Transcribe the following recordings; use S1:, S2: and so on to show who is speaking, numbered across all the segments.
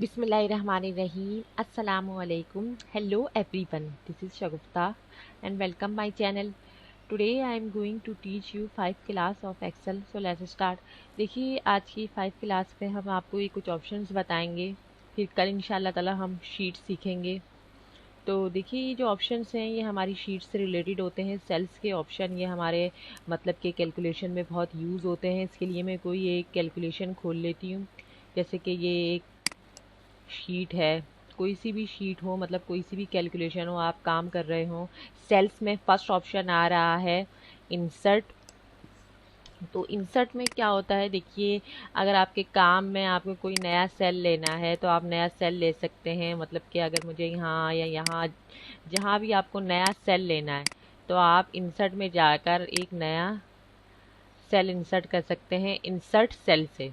S1: Bismillahirrahmanirrahim. Assalamualaikum. Hello everyone. This is Shagufta and welcome my channel. Today I am going to teach you 5 class of Excel. So let's start. देखिए आज की 5 class में हम आपको ये कुछ options बताएंगे, फिर कल इंशाल्लाह ताला हम शीट सीखेंगे। तो देखिए ये जो ऑप्शंस हैं ये हमारी शीट से रिलेटेड होते हैं। सेल्स के ऑप्शन ये हमारे मतलब के कैलकुलेशन में बहुत यूज़ होते हैं। इसके लिए मैं कोई एक कैलकुलेशन खोल लेती हूँ। जैसे कि ये एक शीट है, कोई सी भी शीट हो, मतलब कोई सी भी कैलकुलेशन हो, आप काम कर रहे हो। सेल्स में फर्स्ट ऑप्शन आ रहा है इंसर्ट। तो इंसर्ट में क्या होता है, देखिए अगर आपके काम में आपको कोई नया सेल लेना है तो आप नया सेल ले सकते हैं। मतलब कि अगर मुझे यहाँ या यहाँ जहाँ भी आपको नया सेल लेना है तो आप इंसर्ट में जाकर एक नया सेल इंसर्ट कर सकते हैं इंसर्ट सेल से।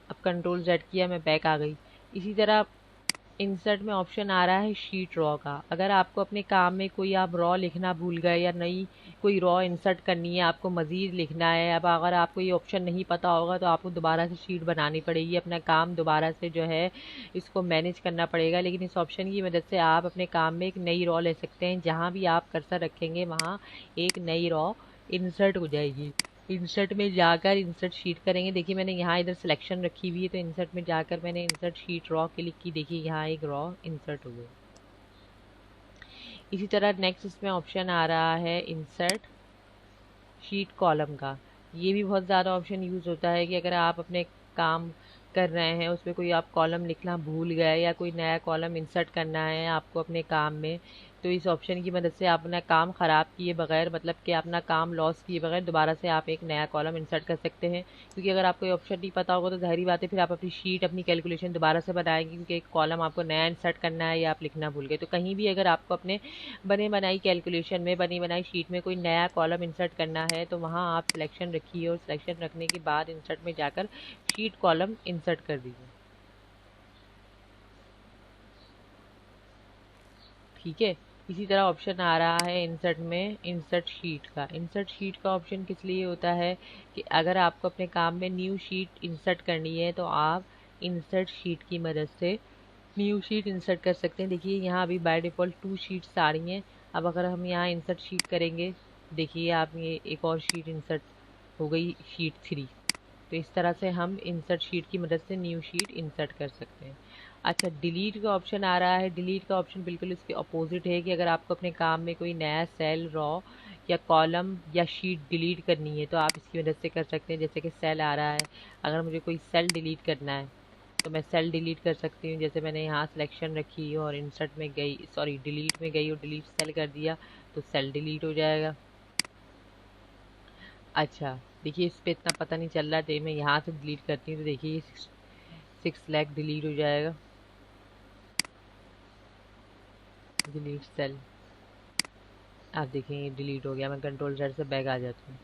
S1: अब कंट्रोल जेड किया, मैं बैक आ गई। इसी तरह इंसर्ट में ऑप्शन आ रहा है शीट रॉ का। अगर आपको अपने काम में कोई आप रॉ लिखना भूल गए या नई कोई रॉ इंसर्ट करनी है, आपको मज़ीद लिखना है, अब अगर आपको ये ऑप्शन नहीं पता होगा तो आपको दोबारा से शीट बनानी पड़ेगी, अपना काम दोबारा से जो है इसको मैनेज करना पड़ेगा। लेकिन इस ऑप्शन की मदद से आप अपने काम में एक नई रॉ ले सकते हैं। जहाँ भी आप कर्सर रखेंगे वहाँ एक नई रॉ इंसर्ट हो जाएगी। इंसर्ट में जाकर इंसर्ट शीट करेंगे। देखिए मैंने यहाँ इधर सिलेक्शन रखी हुई है तो इंसर्ट में जाकर मैंने इंसर्ट शीट रॉ क्लिक की। देखिए यहाँ एक रॉ इंसर्ट हो गई। इसी तरह नेक्स्ट इसमें ऑप्शन आ रहा है इंसर्ट शीट कॉलम का। ये भी बहुत ज़्यादा ऑप्शन यूज़ होता है कि अगर आप अपने काम कर रहे हैं उसमें कोई आप कॉलम लिखना भूल गए या कोई नया कॉलम इंसर्ट करना है आपको अपने काम में, तो इस ऑप्शन की मदद से आप अपना काम ख़राब किए बगैर, मतलब कि अपना काम लॉस किए बगैर दोबारा से आप एक नया कॉलम इंसर्ट कर सकते हैं। क्योंकि अगर आपको ये ऑप्शन नहीं पता होगा तो ज़ाहिरी बात है फिर आप अपनी शीट अपनी कैलकुलेशन दोबारा से बनाएंगे, क्योंकि एक कॉलम आपको नया इंसर्ट करना है या आप लिखना भूल गए। तो कहीं भी अगर आपको अपने बने बनाई कैलकुलेशन में बनी बनाई शीट में कोई नया कॉलम इंसर्ट करना है तो वहाँ आप सिलेक्शन रखिए और सिलेक्शन रखने के बाद इंसर्ट में जाकर शीट कॉलम इंसर्ट कर दीजिए। ठीक है। इसी तरह ऑप्शन आ रहा है इंसर्ट में इंसर्ट शीट का। इंसर्ट शीट का ऑप्शन किस लिए होता है कि अगर आपको अपने काम में न्यू शीट इंसर्ट करनी है तो आप इंसर्ट शीट की मदद से न्यू शीट इंसर्ट कर सकते हैं। देखिए यहाँ अभी बाय डिफ़ॉल्ट 2 शीट्स आ रही हैं। अब अगर हम यहाँ इंसर्ट शीट करेंगे, देखिए आप ये एक और शीट इंसर्ट हो गई, शीट 3। तो इस तरह से हम इंसर्ट शीट की मदद से न्यू शीट इंसर्ट कर सकते हैं। अच्छा, डिलीट का ऑप्शन आ रहा है। डिलीट का ऑप्शन बिल्कुल इसके अपोजिट है कि अगर आपको अपने काम में कोई नया सेल रॉ या कॉलम या शीट डिलीट करनी है तो आप इसकी मदद से कर सकते हैं। जैसे कि सेल आ रहा है, अगर मुझे कोई सेल डिलीट करना है तो मैं सेल डिलीट कर सकती हूँ। जैसे मैंने यहाँ सिलेक्शन रखी और इंसर्ट में गई, सॉरी डिलीट में गई और डिलीट सेल कर दिया तो सेल डिलीट हो जाएगा। अच्छा, देखिए इस पे इतना पता नहीं चल रहा है, मैं यहाँ से डिलीट करती हूँ तो देखिए 6 लाख डिलीट हो जाएगा। डिलीट सेल, आप देखें ये डिलीट हो गया। मैं कंट्रोल जेड से बैक आ जाती हूँ।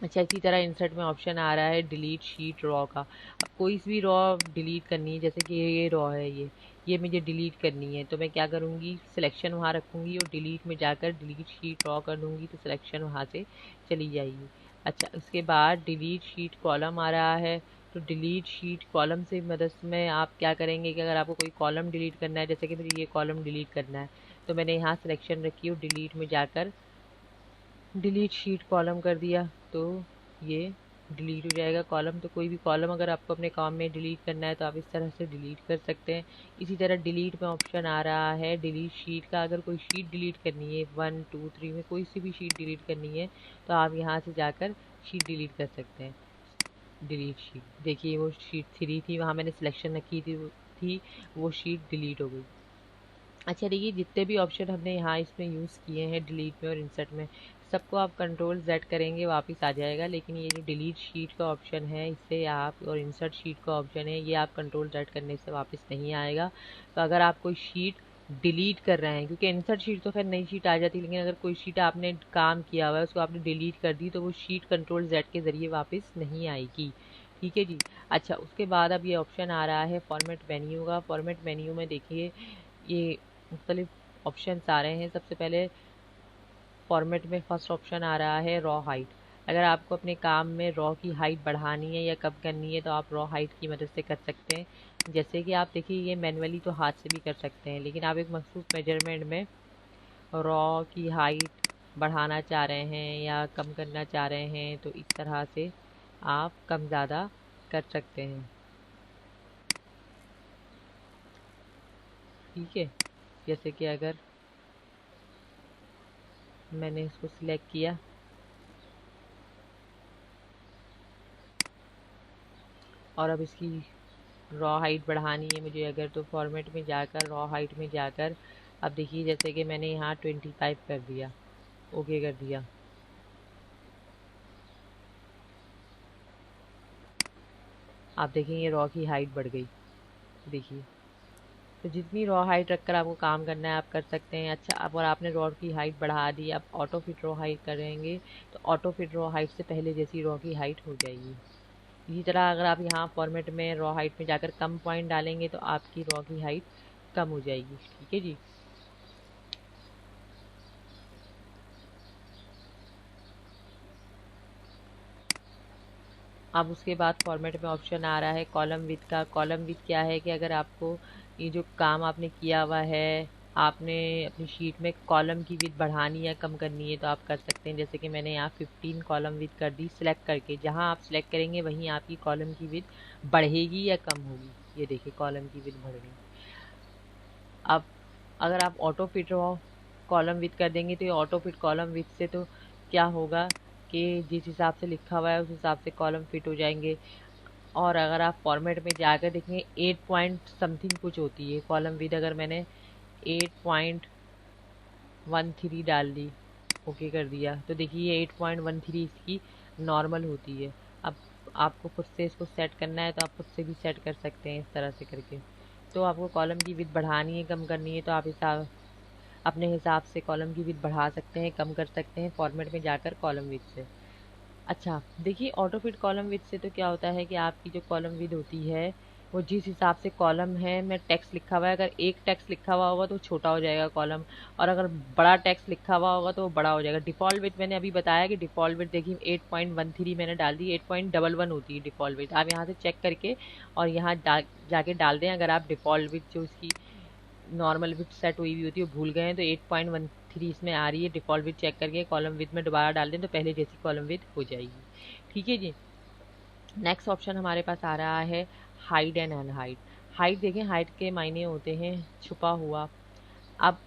S1: अच्छा, इसी तरह इंसर्ट में ऑप्शन आ रहा है डिलीट शीट रॉ का। अब कोई भी रॉ डिलीट करनी है, जैसे कि ये रॉ है, ये मुझे डिलीट करनी है तो मैं क्या करूँगी, सिलेक्शन वहाँ रखूँगी और डिलीट में जाकर डिलीट शीट रॉ कर दूँगी तो सिलेक्शन वहाँ से चली जाएगी। अच्छा, उसके बाद डिलीट शीट कॉलम आ रहा है। तो डिलीट शीट कॉलम से मदद में आप क्या करेंगे कि अगर आपको कोई कॉलम डिलीट करना है, जैसे कि मुझे ये कॉलम डिलीट करना है तो मैंने यहाँ सिलेक्शन रखी और डिलीट में जाकर डिलीट शीट कॉलम कर दिया तो ये डिलीट हो जाएगा कॉलम। तो कोई भी कॉलम अगर आपको अपने काम में डिलीट करना है तो आप इस तरह से डिलीट कर सकते हैं। इसी तरह डिलीट में ऑप्शन आ रहा है डिलीट शीट का। अगर कोई शीट डिलीट करनी है 1 2 3 में कोई सी भी शीट डिलीट करनी है तो आप यहाँ से जाकर शीट डिलीट कर सकते हैं। डिलीट शीट, देखिए वो शीट 3 थी, वहाँ मैंने सिलेक्शन रखी थी वो शीट डिलीट हो गई। अच्छा, देखिए जितने भी ऑप्शन हमने यहाँ इसमें यूज़ किए हैं डिलीट में और इंसर्ट में, सबको आप कंट्रोल जेड करेंगे वापस आ जाएगा। लेकिन ये जो डिलीट शीट का ऑप्शन है इससे आप, और इंसर्ट शीट का ऑप्शन है, ये आप कंट्रोल जेड करने से वापस नहीं आएगा। तो अगर आप कोई शीट डिलीट कर रहे हैं, क्योंकि इंसर्ट शीट तो खैर नई शीट आ जाती है, लेकिन अगर कोई शीट आपने काम किया हुआ है उसको आपने डिलीट कर दी तो वो शीट कंट्रोल जेड के ज़रिए वापस नहीं आएगी। ठीक है जी। अच्छा, उसके बाद अब ये ऑप्शन आ रहा है फॉर्मेट मेन्यू का। फॉर्मेट मेन्यू में देखिए ये मुख्तलिफ ऑप्शन आ रहे हैं। सबसे पहले फॉर्मेट में फर्स्ट ऑप्शन आ रहा है रॉ हाइट। अगर आपको अपने काम में रॉ की हाइट बढ़ानी है या कम करनी है तो आप रॉ हाइट की मदद से कर सकते हैं। जैसे कि आप देखिए ये मैनुअली तो हाथ से भी कर सकते हैं, लेकिन आप एक मखसूस मेजरमेंट में रॉ की हाइट बढ़ाना चाह रहे हैं या कम करना चाह रहे हैं तो इस तरह से आप कम ज़्यादा कर सकते हैं। ठीक है, जैसे कि अगर मैंने इसको सिलेक्ट किया और अब इसकी रॉ हाइट बढ़ानी है मुझे अगर, तो फॉर्मेट में जाकर रॉ हाइट में जाकर अब देखिए जैसे कि मैंने यहाँ 25 कर दिया, ओके कर दिया। आप देखें ये रॉ की हाइट बढ़ गई, देखिए। तो जितनी रॉ हाइट रखकर आपको काम करना है आप कर सकते हैं। अच्छा, अब और आपने रॉ की हाइट बढ़ा दी, आप ऑटो फिट रॉ हाइट करेंगे तो ऑटो फिट रॉ हाइट से पहले जैसी रॉ की हाइट हो जाएगी। इसी तरह अगर आप यहाँ फॉर्मेट में रॉ हाइट में जाकर कम पॉइंट डालेंगे तो आपकी रॉ की हाइट कम हो जाएगी। ठीक है जी। अब उसके बाद फॉर्मेट में ऑप्शन आ रहा है कॉलम विथ का। कॉलम विथ क्या है कि अगर आपको ये जो काम आपने किया हुआ है, आपने अपनी शीट में कॉलम की विथ बढ़ानी या कम करनी है तो आप कर सकते हैं। जैसे कि मैंने यहाँ 15 कॉलम विथ कर दी सिलेक्ट करके। जहाँ आप सिलेक्ट करेंगे वहीं आपकी कॉलम की विथ बढ़ेगी या कम होगी। ये देखिए कॉलम की विथ बढ़ गई। अब अगर आप ऑटो फिट कॉलम विथ कर देंगे तो ये ऑटो फिट कॉलम विथ से तो क्या होगा कि जिस हिसाब से लिखा हुआ है उस हिसाब से कॉलम फिट हो जाएंगे। और अगर आप फॉर्मेट में जाकर देखेंगे 8 पॉइंट समथिंग कुछ होती है कॉलम विद, अगर मैंने 8.13 डाल दी, ओके कर दिया, तो देखिए 8.13 इसकी नॉर्मल होती है। अब आपको खुद से इसको सेट करना है तो आप खुद से भी सेट कर सकते हैं इस तरह से करके। तो आपको कॉलम की विड्थ बढ़ानी है कम करनी है तो आप अपने हिसाब से कॉलम की विड्थ बढ़ा सकते हैं कम कर सकते हैं फॉर्मेट में जाकर कॉलम विड्थ से। अच्छा देखिए ऑटो फिट कॉलम विथ से तो क्या होता है कि आपकी जो कॉलम विद होती है वो जिस हिसाब से कॉलम है में टेक्स्ट लिखा हुआ है, अगर एक टेक्स्ट लिखा हुआ होगा तो छोटा हो जाएगा कॉलम, और अगर बड़ा टेक्स्ट लिखा हुआ होगा तो वो बड़ा हो जाएगा। डिफ़ॉल्ट विथ मैंने अभी बताया कि डिफ़ॉल्ट विथ देखिए 8.13 मैंने डाल दी, 8.11 होती है डिफ़ॉल्ट विथ। आप यहाँ से चेक करके और यहाँ जाके डाल दें। अगर आप डिफ़ॉल्ट विथ जो इसकी नॉर्मल विथ सेट हुई हुई होती है वो भूल गए हैं तो 8.13 इसमें आ रही है। डिफ़ॉल्ट विथ चेक करके कॉलम विथ में दोबारा डाल दें तो पहले जैसी कॉलम विथ हो जाएगी। ठीक है जी। नेक्स्ट ऑप्शन हमारे पास आ रहा है हाइड एंड अनहाइड। हाइड देखें, हाइड के मायने होते हैं छुपा हुआ। अब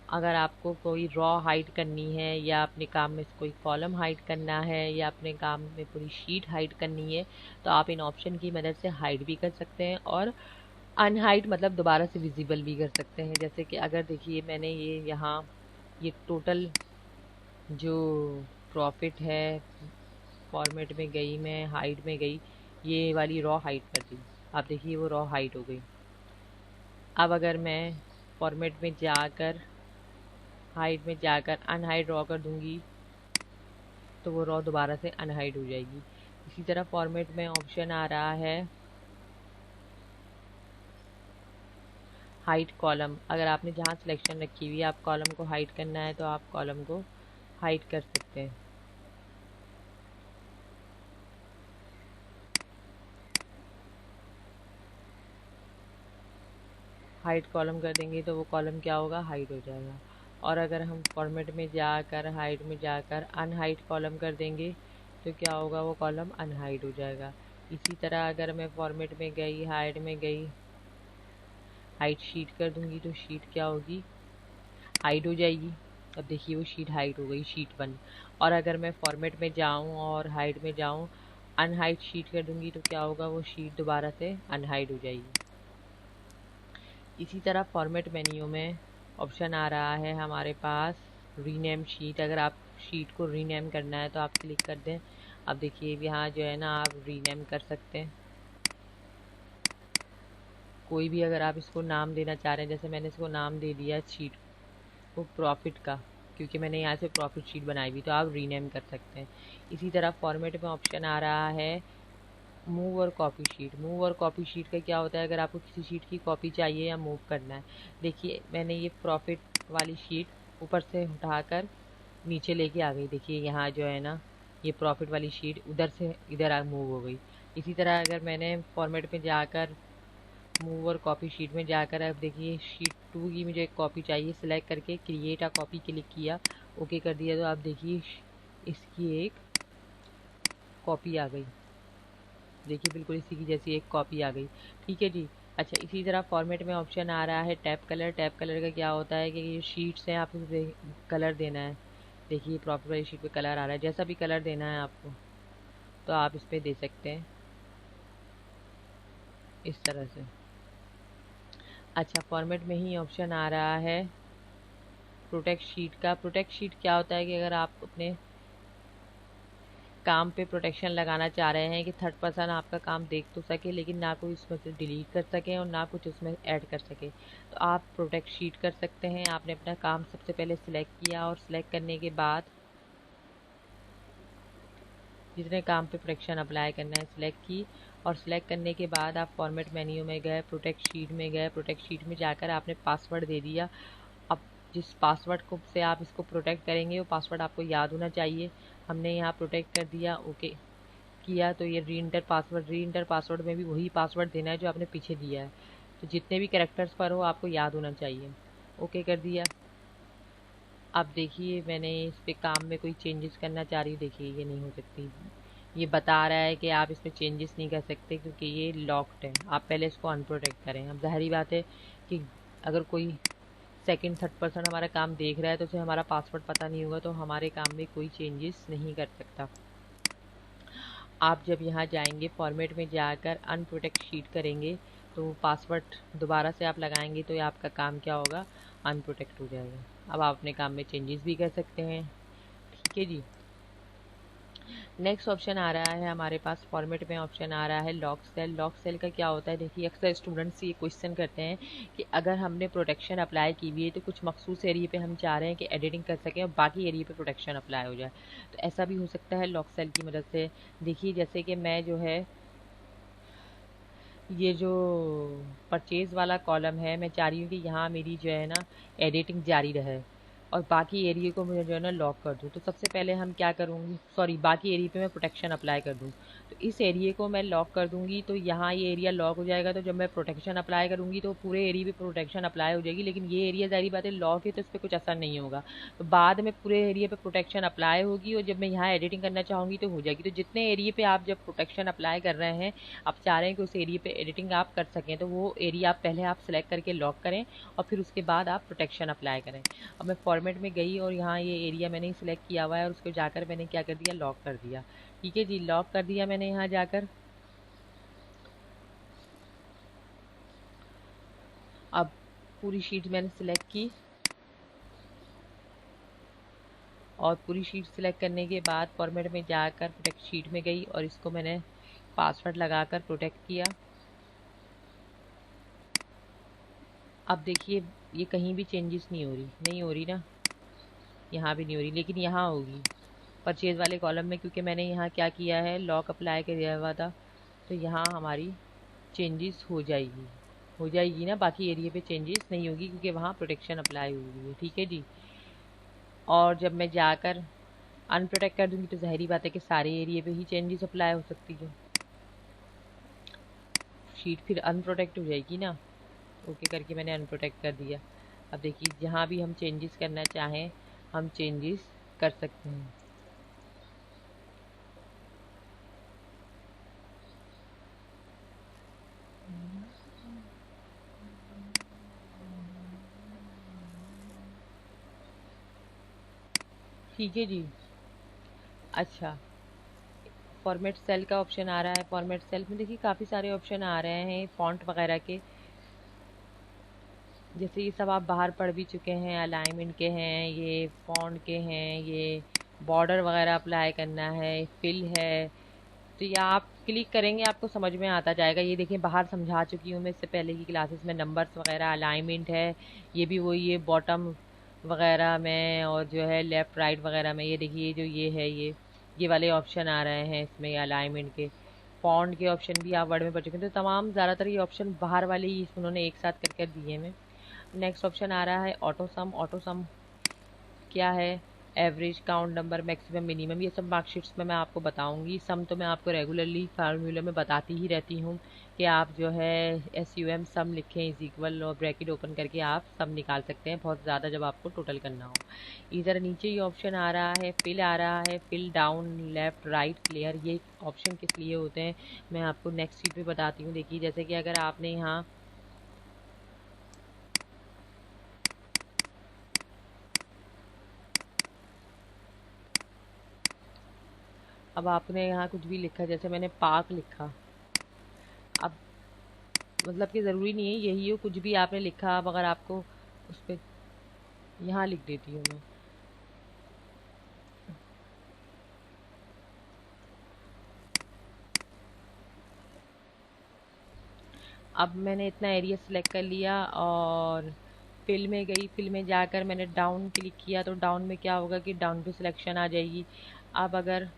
S1: अगर आपको कोई रॉ हाइड करनी है या अपने काम में कोई कॉलम हाइड करना है या अपने काम में पूरी शीट हाइड करनी है तो आप इन ऑप्शन की मदद से हाइड भी कर सकते हैं और अनहाइड मतलब दोबारा से विजिबल भी कर सकते हैं। जैसे कि अगर देखिए मैंने ये यहाँ ये टोटल जो प्रॉफिट है फॉर्मेट में गई, मैं हाइड में गई, ये वाली रॉ हाइड कर दी, आप देखिए वो रॉ हाइड हो गई। अब अगर मैं फॉर्मेट में जाकर हाइड में जाकर अनहाइड रॉ कर दूंगी तो वो रॉ दोबारा से अनहाइड हो जाएगी। इसी तरह फॉर्मेट में ऑप्शन आ रहा है हाइड कॉलम। अगर आपने जहाँ सिलेक्शन रखी हुई है आप कॉलम को हाइड करना है तो आप कॉलम को हाइड कर सकते हैं। हाइड कॉलम कर देंगे तो वो कॉलम क्या होगा, हाइड हो जाएगा। और अगर हम फॉर्मेट में जाकर हाइड में जाकर अनहाइड कॉलम कर देंगे तो क्या होगा, वो कॉलम अनहाइड हो जाएगा। इसी तरह अगर मैं फॉर्मेट में गई हाइड में गई हाइड शीट कर दूंगी तो शीट क्या होगी, हाइड हो जाएगी। अब देखिए वो शीट हाइड हो गई, शीट 1। और अगर मैं फॉर्मेट में जाऊं और हाइड में जाऊं अनहाइड शीट कर दूंगी तो क्या होगा, वो शीट दोबारा से अनहाइड हो जाएगी। इसी तरह फॉर्मेट मेन्यू में ऑप्शन आ रहा है हमारे पास रीनेम शीट। अगर आप शीट को रीनेम करना है तो आप क्लिक कर दें। अब देखिए यहाँ जो है ना आप रीनेम कर सकते हैं कोई भी, अगर आप इसको नाम देना चाह रहे हैं। जैसे मैंने इसको नाम दे दिया शीट को प्रॉफिट का, क्योंकि मैंने यहाँ से प्रॉफिट शीट बनाई हुई, तो आप रीनेम कर सकते हैं। इसी तरह फॉर्मेट में ऑप्शन आ रहा है मूव और कॉपी शीट। मूव और कॉपी शीट का क्या होता है, अगर आपको किसी शीट की कॉपी चाहिए या मूव करना है। देखिए मैंने ये प्रॉफिट वाली शीट ऊपर से उठाकर नीचे लेके आ गई, देखिए यहाँ जो है ना ये प्रॉफिट वाली शीट उधर से इधर मूव हो गई। इसी तरह अगर मैंने फॉर्मेट में जाकर मूव और कॉपी शीट में जाकर, अब देखिए शीट 2 की मुझे एक कॉपी चाहिए, सिलेक्ट करके क्रिएट अ कॉपी क्लिक किया, ओके कर दिया, तो आप देखिए इसकी एक कॉपी आ गई। देखिए बिल्कुल इसी की जैसी एक कॉपी आ गई। ठीक है जी। अच्छा, इसी तरह फॉर्मेट में ऑप्शन आ रहा है टैप कलर। टैप कलर का क्या होता है कि ये शीट्स हैं, आप इसे कलर देना है। देखिए प्रॉपर वाली शीट पे कलर आ रहा है, जैसा भी कलर देना है आपको तो आप इस पर दे सकते हैं इस तरह से। अच्छा, फॉर्मेट में ही ऑप्शन आ रहा है प्रोटेक्ट शीट का। प्रोटेक्ट शीट क्या होता है कि अगर आप अपने काम पे प्रोटेक्शन लगाना चाह रहे हैं कि थर्ड पर्सन आपका काम देख तो सके लेकिन ना कोई उसमें से डिलीट कर सके और ना कुछ उसमें ऐड कर सके, तो आप प्रोटेक्ट शीट कर सकते हैं। आपने अपना काम सबसे पहले सिलेक्ट किया और सिलेक्ट करने के बाद जितने काम पे प्रोटेक्शन अप्लाई करना है सिलेक्ट की, और सिलेक्ट करने के बाद आप फॉर्मेट मेन्यू में गए, प्रोटेक्ट शीट में गए, प्रोटेक्ट शीट में जाकर आपने पासवर्ड दे दिया। अब जिस पासवर्ड को से आप इसको प्रोटेक्ट करेंगे वो पासवर्ड आपको याद होना चाहिए। हमने यहाँ प्रोटेक्ट कर दिया, ओके किया, तो ये री इंटर पासवर्ड में भी वही पासवर्ड देना है जो आपने पीछे दिया है, तो जितने भी कैरेक्टर्स पर हो आपको याद होना चाहिए। ओके कर दिया। अब देखिए मैंने इस पे काम में कोई चेंजेस करना चाह रही हूँ, देखिए ये नहीं हो सकती। ये बता रहा है कि आप इसमें चेंजेस नहीं कर सकते क्योंकि ये लॉक्ड है, आप पहले इसको अनप्रोटेक्ट करें। अब जाहिर बात है कि अगर कोई सेकंड थर्ड पर्सन हमारा काम देख रहा है तो उसे हमारा पासवर्ड पता नहीं होगा, तो हमारे काम में कोई चेंजेस नहीं कर सकता। आप जब यहाँ जाएंगे फॉर्मेट में जाकर अनप्रोटेक्ट शीट करेंगे तो पासवर्ड दोबारा से आप लगाएंगे तो ये आपका काम क्या होगा, अनप्रोटेक्ट हो जाएगा। अब आप अपने काम में चेंजेस भी कर सकते हैं। ठीक है जी। नेक्स्ट ऑप्शन आ रहा है हमारे पास फॉर्मेट में ऑप्शन आ रहा है लॉक सेल। लॉक सेल का क्या होता है, देखिए अक्सर स्टूडेंट्स ये क्वेश्चन करते हैं कि अगर हमने प्रोटेक्शन अप्लाई की हुई है तो कुछ मखसूस एरिया पे हम चाह रहे हैं कि एडिटिंग कर सकें और बाकी एरिया पे प्रोटेक्शन अप्लाई हो जाए, तो ऐसा भी हो सकता है लॉक सेल की मदद से। देखिए जैसे कि मैं जो है ये जो परचेज़ वाला कॉलम है, मैं चाह रही हूँ कि यहाँ मेरी जो है ना एडिटिंग जारी रहे और बाकी एरिया को मुझे जो है ना लॉक कर दूँ। तो सबसे पहले हम क्या करूँगी, सॉरी बाकी एरिया पे मैं प्रोटेक्शन अप्लाई कर दूँ। तो इस एरिया को मैं लॉक कर दूँगी तो यहाँ ये एरिया लॉक हो जाएगा, तो जब मैं प्रोटेक्शन अप्लाई करूँगी तो पूरे एरिया पे प्रोटेक्शन अप्लाई हो जाएगी, लेकिन ये एरिया ज़ाहिर बात है लॉक है तो इस पर कुछ असर नहीं होगा। तो बाद में पूरे एरिया पे प्रोटेक्शन अप्लाई होगी और जब मैं यहाँ एडिटिंग करना चाहूँगी तो हो जाएगी। तो जितने एरिया पे आप जब प्रोटेक्शन अप्लाई कर रहे हैं, आप चाह रहे हैं कि उस एरिया पे एडिटिंग आप कर सकें, तो वो एरिया आप पहले आप सेलेक्ट करके लॉक करें और फिर उसके बाद आप प्रोटेक्शन अप्लाई करें। अब मैं फॉर्मेट में गई और यहाँ ये एरिया मैंने सिलेक्ट किया हुआ है और उसको जाकर मैंने क्या कर दिया, लॉक कर दिया। ठीक है जी, लॉक कर दिया मैंने यहाँ जाकर। अब पूरी शीट मैंने सिलेक्ट की और पूरी शीट सिलेक्ट करने के बाद फॉर्मेट में जाकर प्रोटेक्ट शीट में गई और इसको मैंने पासवर्ड लगाकर प्रोटेक्ट किया। अब देखिए ये कहीं भी चेंजेस नहीं हो रही ना, यहाँ भी नहीं हो रही, लेकिन यहाँ होगी परचेज वाले कॉलम में, क्योंकि मैंने यहाँ क्या किया है, लॉक अप्लाई कर दिया हुआ था, तो यहाँ हमारी चेंजेस हो जाएगी ना, बाकी एरिया पे चेंजेस नहीं होगी क्योंकि वहाँ प्रोटेक्शन अप्लाई हुई है। ठीक है जी। और जब मैं जाकर अनप्रोटेक्ट कर दूंगी तो ज़ाहिरी बात है कि सारे एरिया पे ही चेंजेस अप्लाई हो सकती है, शीट फिर अनप्रोटेक्ट हो जाएगी ना। ओके करके मैंने अनप्रोटेक्ट कर दिया। अब देखिए जहाँ भी हम चेंजेस करना चाहें हम चेंजेस कर सकते हैं। ठीक है जी। अच्छा, फॉर्मेट सेल का ऑप्शन आ रहा है। फॉर्मेट सेल में देखिए काफ़ी सारे ऑप्शन आ रहे हैं फॉन्ट वगैरह के, जैसे ये सब आप बाहर पढ़ भी चुके हैं, अलाइनमेंट के हैं, ये फॉन्ट के हैं, ये बॉर्डर वगैरह अप्लाई करना है, फिल है, तो ये आप क्लिक करेंगे आपको समझ में आता जाएगा। ये देखिए बाहर समझा चुकी हूँ मैं इससे पहले की क्लासेस में, नंबर्स वगैरह अलाइनमेंट है, ये भी वही है बॉटम वगैरह में और जो है लेफ़्ट राइट वगैरह में। ये देखिए जो ये है ये वाले ऑप्शन आ रहे हैं इसमें अलाइनमेंट के। फॉन्ट के ऑप्शन भी आप वर्ड में पढ़ चुके हैं, तो तमाम ज़्यादातर ये ऑप्शन बाहर वाले ही उन्होंने एक साथ करके दिए हैं। नेक्स्ट ऑप्शन आ रहा है ऑटो सम। ऑटो सम क्या है, average, count number, maximum, minimum, ये सब मार्कशीट्स में मैं आपको बताऊंगी। सम तो मैं आपको रेगुलरली फार्मूले में बताती ही रहती हूँ कि आप जो है SUM सम लिखें इज इक्वल और ब्रैकेट ओपन करके आप सम निकाल सकते हैं बहुत ज़्यादा जब आपको टोटल करना हो। इधर नीचे ये ऑप्शन आ रहा है, फिल आ रहा है, fill down, left, right, clear, ये ऑप्शन किस लिए होते हैं मैं आपको नेक्स्ट शीट पे बताती हूँ। देखिए जैसे कि अगर आपने यहाँ अब आपने यहाँ कुछ भी लिखा, जैसे मैंने पार्क लिखा, अब मतलब कि ज़रूरी नहीं है यही हो, कुछ भी आपने लिखा, अब अगर आपको उस पर यहाँ लिख देती हूँ मैं। अब मैंने इतना एरिया सेलेक्ट कर लिया और फिल में गई, फिल में जाकर मैंने डाउन क्लिक किया तो डाउन में क्या होगा कि डाउन टू सिलेक्शन आ जाएगी। अब अगर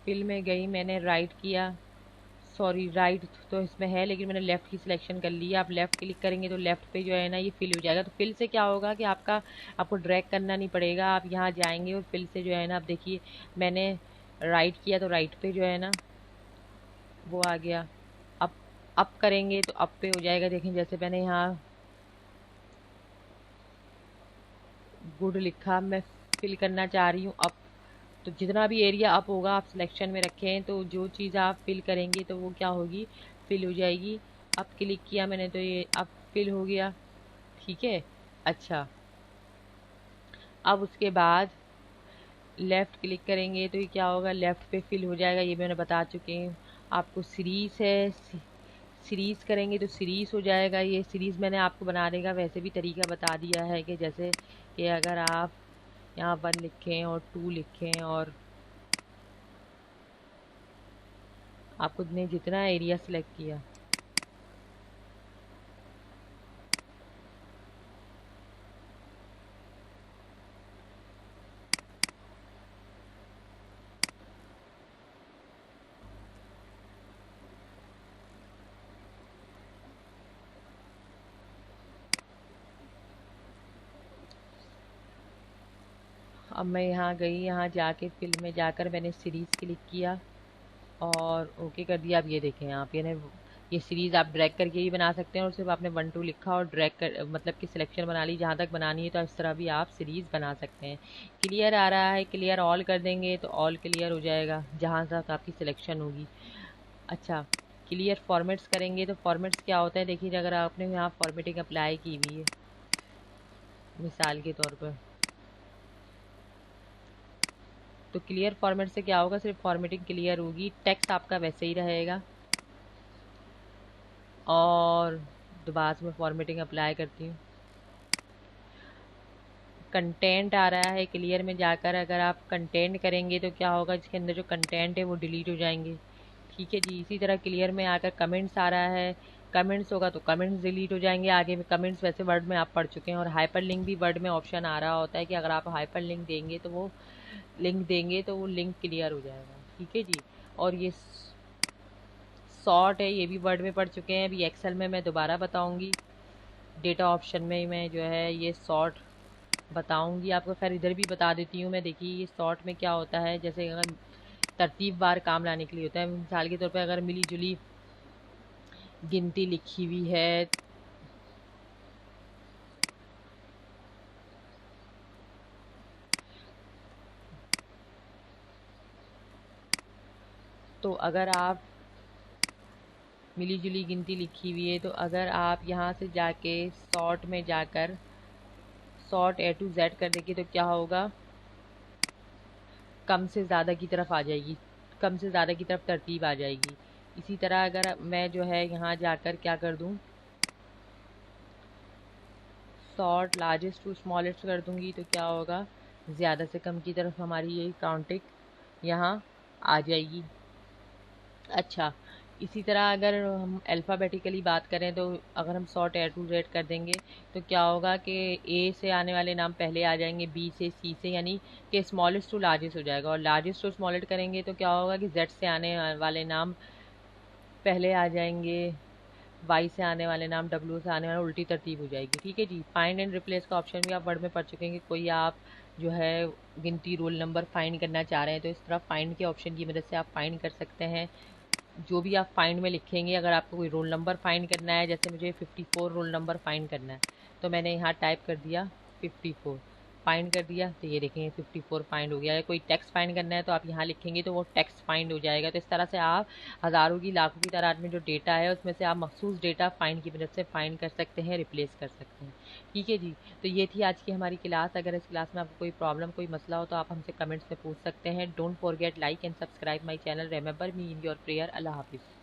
S1: फिल में गई, मैंने राइट किया, सॉरी राइट तो इसमें है लेकिन मैंने लेफ़्ट की सिलेक्शन कर ली है। आप लेफ़्ट क्लिक करेंगे तो लेफ़्ट पे जो है ना ये फिल हो जाएगा। तो फिल से क्या होगा कि आपको ड्रैग करना नहीं पड़ेगा, आप यहाँ जाएंगे और फिल से जो है ना, आप देखिए मैंने राइट किया तो राइट पे जो है ना वो आ गया। अब अप करेंगे तो अप पे हो जाएगा। देखें जैसे मैंने यहाँ गुड लिखा, मैं फिल करना चाह रही हूँ अप, तो जितना भी एरिया अप होगा आप सिलेक्शन में रखें तो जो चीज़ आप फिल करेंगे तो वो क्या होगी, फिल हो जाएगी। अब क्लिक किया मैंने तो ये अब फिल हो गया। ठीक है। अच्छा, अब उसके बाद लेफ़्ट क्लिक करेंगे तो ये क्या होगा, लेफ़्ट पे फिल हो जाएगा, ये मैंने बता चुके हैं आपको। सीरीज़ है, सीरीज़ करेंगे तो सीरीज़ हो जाएगा। ये सीरीज़ मैंने आपको बनाने का वैसे भी तरीका बता दिया है कि जैसे कि अगर आप यहाँ 1 लिखें और 2 लिखें और आपको ने जितना एरिया सेलेक्ट किया, अब मैं यहाँ गई, यहाँ जाके फिल में जाकर मैंने सीरीज़ क्लिक किया और ओके कर दिया। अब ये देखें आप, ये सीरीज़ आप ड्रैग करके भी बना सकते हैं और सिर्फ आपने 1 2 लिखा और ड्रैग कर मतलब कि सिलेक्शन बना ली जहाँ तक बनानी है, तो इस तरह भी आप सीरीज़ बना सकते हैं। क्लियर आ रहा है, क्लियर ऑल कर देंगे तो ऑल क्लियर हो जाएगा जहाँ तक आपकी सिलेक्शन होगी। अच्छा, क्लियर फॉर्मेट्स करेंगे तो फॉर्मेट्स क्या होता है, देखिए अगर आपने यहाँ फॉर्मेटिंग अप्लाई की हुई है मिसाल के तौर पर, तो क्लियर फॉर्मेट से क्या होगा, सिर्फ फॉर्मेटिंग क्लियर होगी, टेक्स्ट आपका वैसे ही रहेगा। और दोबारा से मैं फॉर्मेटिंग अप्लाई करती हूँ। कंटेंट आ रहा है, क्लियर में जाकर अगर आप कंटेंट करेंगे तो क्या होगा, इसके अंदर जो कंटेंट है वो डिलीट हो जाएंगे। ठीक है जी। इसी तरह क्लियर में आकर कमेंट्स आ रहा है, कमेंट्स होगा तो कमेंट्स डिलीट हो जाएंगे। आगे में कमेंट्स वैसे वर्ड में आप पढ़ चुके हैं। और हाइपर लिंक भी वर्ड में ऑप्शन आ रहा होता है कि अगर आप हाइपर लिंक देंगे तो वो लिंक क्लियर हो जाएगा। ठीक है जी। और ये सॉर्ट है, ये भी वर्ड में पढ़ चुके हैं, अभी एक्सेल में मैं दोबारा बताऊंगी। डेटा ऑप्शन में मैं जो है ये सॉर्ट बताऊंगी आपको, खैर इधर भी बता देती हूँ मैं। देखिए ये सॉर्ट में क्या होता है, जैसे अगर तरतीब बार काम लाने के लिए होता है। मिसाल के तौर पर अगर मिली जुली गिनती लिखी हुई है तो अगर आप मिली जुली गिनती लिखी हुई है तो अगर आप यहाँ से जाके सॉर्ट में जाकर सॉर्ट A to Z कर देंगे तो क्या होगा, कम से ज़्यादा की तरफ आ जाएगी, कम से ज़्यादा की तरफ तरतीब आ जाएगी। इसी तरह अगर मैं जो है यहाँ जाकर क्या कर दूँ, सॉर्ट लार्जेस्ट टू स्मॉलेस्ट कर दूँगी तो क्या होगा, ज़्यादा से कम की तरफ हमारी ये काउंटिंग यहाँ आ जाएगी। अच्छा, इसी तरह अगर हम अल्फ़ाबेटिकली बात करें तो अगर हम सॉर्ट A to Z कर देंगे तो क्या होगा कि ए से आने वाले नाम पहले आ जाएंगे, बी से, सी से, यानी कि स्मॉलेस्ट टू लार्जेस्ट हो जाएगा। और लार्जेस्ट टू स्मॉलेस्ट करेंगे तो क्या होगा कि जेड से आने वाले नाम पहले आ जाएंगे, वाई से आने वाले नाम डब्ल्यू से आने वाले उल्टी तरतीब हो जाएगी। ठीक है जी। फाइंड एंड रिप्लेस का ऑप्शन भी आप वर्ड में पढ़ चुके हैं कि कोई आप जो है गिनती रोल नंबर फाइंड करना चाह रहे हैं तो इस तरह फाइंड के ऑप्शन की मदद से आप फाइंड कर सकते हैं। जो भी आप फाइंड में लिखेंगे, अगर आपको कोई रोल नंबर फाइंड करना है, जैसे मुझे 54 रोल नंबर फाइंड करना है, तो मैंने यहाँ टाइप कर दिया 54, फाइंड कर दिया, तो ये देखेंगे 54 फाइंड हो गया। या कोई टेक्स्ट फाइंड करना है तो आप यहाँ लिखेंगे तो वो टेक्स्ट फाइंड हो जाएगा। तो इस तरह से आप हज़ारों की लाखों की तादाद में जो डेटा है उसमें से आप मखसूस डेटा फाइंड की मदद से फाइंड कर सकते हैं, रिप्लेस कर सकते हैं। ठीक है जी। तो ये थी आज की हमारी क्लास। अगर इस क्लास में आपको कोई प्रॉब्लम, कोई मसला हो तो आप हमसे कमेंट्स में पूछ सकते हैं। Don't forget like and subscribe my channel. Remember me in your prayer. अल्लाह हाफिज़।